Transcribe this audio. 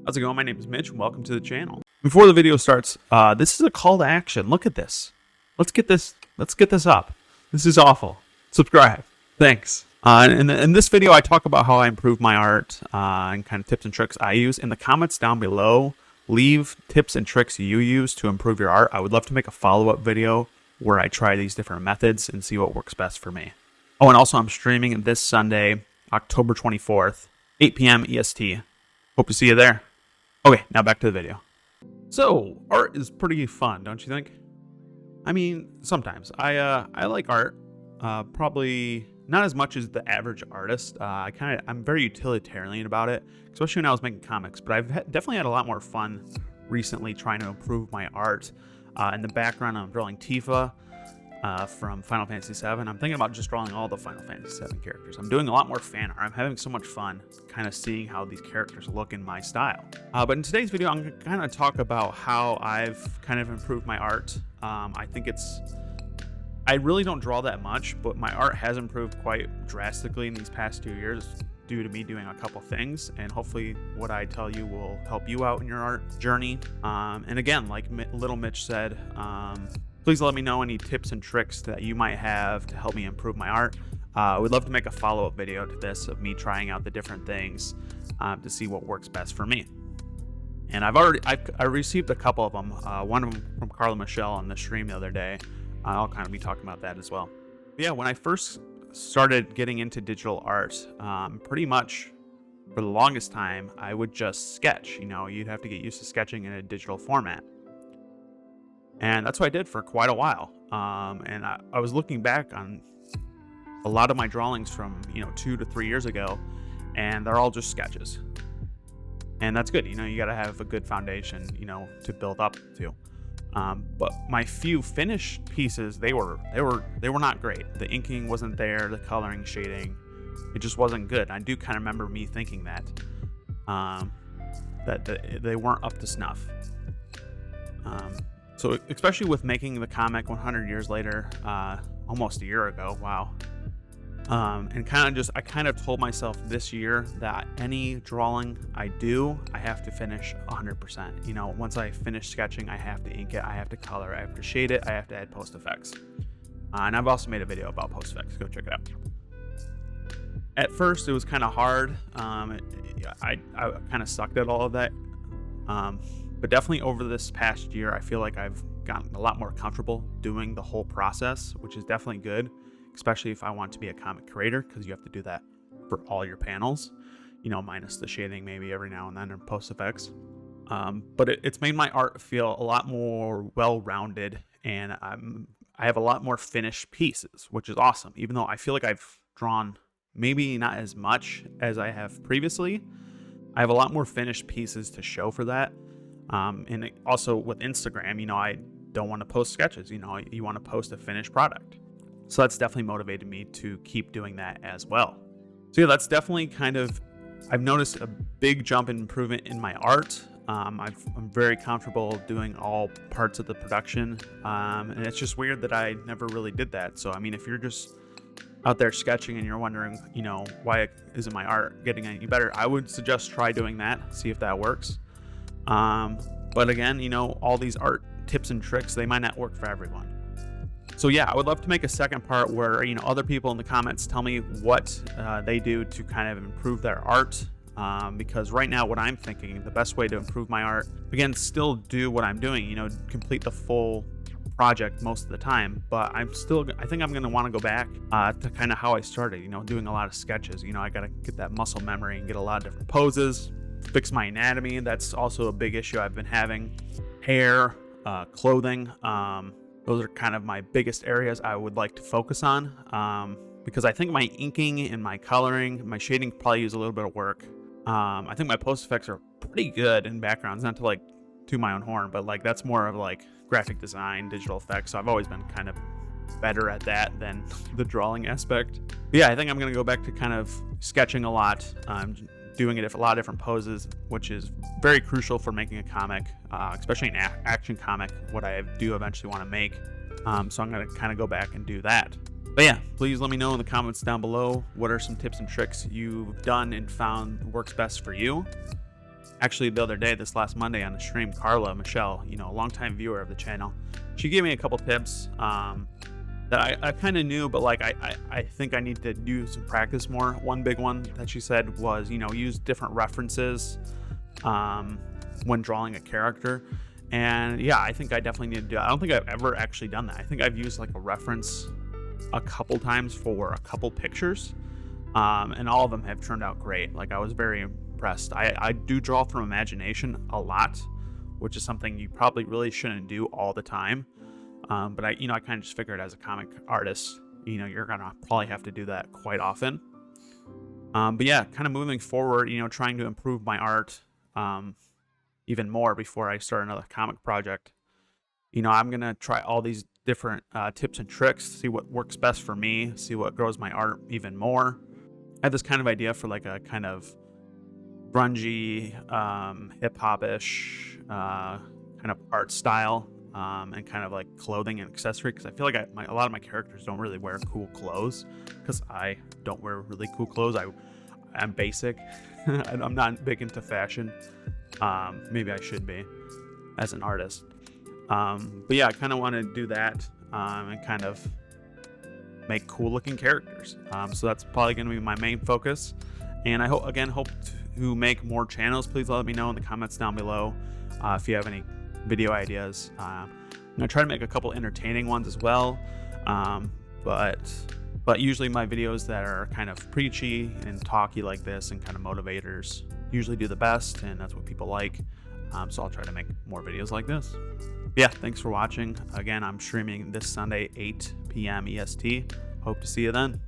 How's it going? My name is Mitch and welcome to the channel. Before the video starts, this is a call to action. Look at this. Let's get this up. This is awful. Subscribe. Thanks. In this video, I talk about how I improve my art and kind of tips and tricks I use. In the comments down below, leave tips and tricks you use to improve your art. I would love to make a follow-up video where I try these different methods and see what works best for me. Oh, and also I'm streaming this Sunday, October 24th, 8 p.m. EST. Hope to see you there. Okay, now back to the video. So, art is pretty fun, don't you think? I mean, sometimes. I like art. Probably not as much as the average artist. I'm very utilitarian about it, especially when I was making comics. But I've definitely had a lot more fun recently trying to improve my art. In the background, I'm drawing Tifa from Final Fantasy VII. I'm thinking about just drawing all the Final Fantasy VII characters. I'm doing a lot more fan art. I'm having so much fun kind of seeing how these characters look in my style. But in today's video, I'm going to kind of talk about how I've kind of improved my art. I really don't draw that much, but my art has improved quite drastically in these past 2 years due to me doing a couple things, and hopefully what I tell you will help you out in your art journey. And again, like little Mitch said, please let me know any tips and tricks that you might have to help me improve my art. I would love to make a follow-up video to this of me trying out the different things to see what works best for me. And I received a couple of them. One of them from Carla Michelle on the stream the other day. I'll kind of be talking about that as well. But yeah, when I first started getting into digital art, pretty much for the longest time, I would just sketch. You know, you'd have to get used to sketching in a digital format. And that's what I did for quite a while. And I was looking back on a lot of my drawings from, 2 to 3 years ago, and they're all just sketches. And that's good. You got to have a good foundation, to build up to. But my few finished pieces, they were not great. The inking wasn't there, the coloring, shading, it just wasn't good. I do kind of remember me thinking that they weren't up to snuff. So especially with making the comic 100 years later, almost a year ago, wow. And I kind of told myself this year that any drawing I do, I have to finish 100%. Once I finish sketching, I have to ink it, I have to color, I have to shade it, I have to add post effects. And I've also made a video about post effects. Go check it out. At first, it was kind of hard. I kind of sucked at all of that. But definitely over this past year, I feel like I've gotten a lot more comfortable doing the whole process, which is definitely good, especially if I want to be a comic creator, because you have to do that for all your panels, minus the shading maybe every now and then or post effects. But it's made my art feel a lot more well-rounded, and I have a lot more finished pieces, which is awesome. Even though I feel like I've drawn maybe not as much as I have previously, I have a lot more finished pieces to show for that. And also with Instagram, I don't want to post sketches, you want to post a finished product. So that's definitely motivated me to keep doing that as well. So yeah, that's definitely I've noticed a big jump in improvement in my art. I'm very comfortable doing all parts of the production. And it's just weird that I never really did that. So, if you're just out there sketching and you're wondering, why isn't my art getting any better, I would suggest try doing that, see if that works. But again, all these art tips and tricks, they might not work for everyone. So yeah, I would love to make a second part where, other people in the comments tell me what they do to kind of improve their art. Because right now what I'm thinking, the best way to improve my art, again, still do what I'm doing, complete the full project most of the time, but I think I'm going to want to go back to kind of how I started, doing a lot of sketches. I got to get that muscle memory and get a lot of different poses, fix my anatomy. That's also a big issue I've been having. Hair, clothing, those are kind of my biggest areas I would like to focus on, because I think my inking and my coloring, my shading probably use a little bit of work. I think my post effects are pretty good in backgrounds, not to to my own horn, but that's more of graphic design, digital effects. So I've always been kind of better at that than the drawing aspect. But yeah, I think I'm going to go back to kind of sketching a lot, doing it a lot of different poses, which is very crucial for making a comic, especially an action comic, what I do eventually want to make. So I'm going to kind of go back and do that. But yeah, please let me know in the comments down below what are some tips and tricks you've done and found works best for you. Actually, the other day, this last Monday on the stream, Carla Michelle, a longtime viewer of the channel, she gave me a couple tips that I kind of knew, but like I think I need to do some practice more. One big one that she said was, use different references when drawing a character. And yeah, I think I definitely need to do that. I don't think I've ever actually done that. I think I've used like a reference a couple times for a couple pictures, and all of them have turned out great. Like, I was very impressed. I do draw from imagination a lot, which is something you probably really shouldn't do all the time. But I kind of just figured as a comic artist, you're gonna probably have to do that quite often. But yeah, kind of moving forward, trying to improve my art even more before I start another comic project. I'm gonna try all these different tips and tricks, see what works best for me, see what grows my art even more. I have this kind of idea for like a kind of grungy, hip-hop-ish kind of art style, and kind of like clothing and accessory, because I feel like a lot of my characters don't really wear cool clothes, because I don't wear really cool clothes. I'm basic. and I'm not big into fashion. Maybe I should be as an artist. But yeah, I kind of want to do that and kind of make cool looking characters. So that's probably going to be my main focus. And I hope to make more channels. Please let me know in the comments down below if you have any video ideas. I'm going to try to make a couple entertaining ones as well. But usually my videos that are kind of preachy and talky like this and kind of motivators usually do the best, and that's what people like. So I'll try to make more videos like this. Yeah, thanks for watching. Again, I'm streaming this Sunday, 8 p.m. EST. Hope to see you then.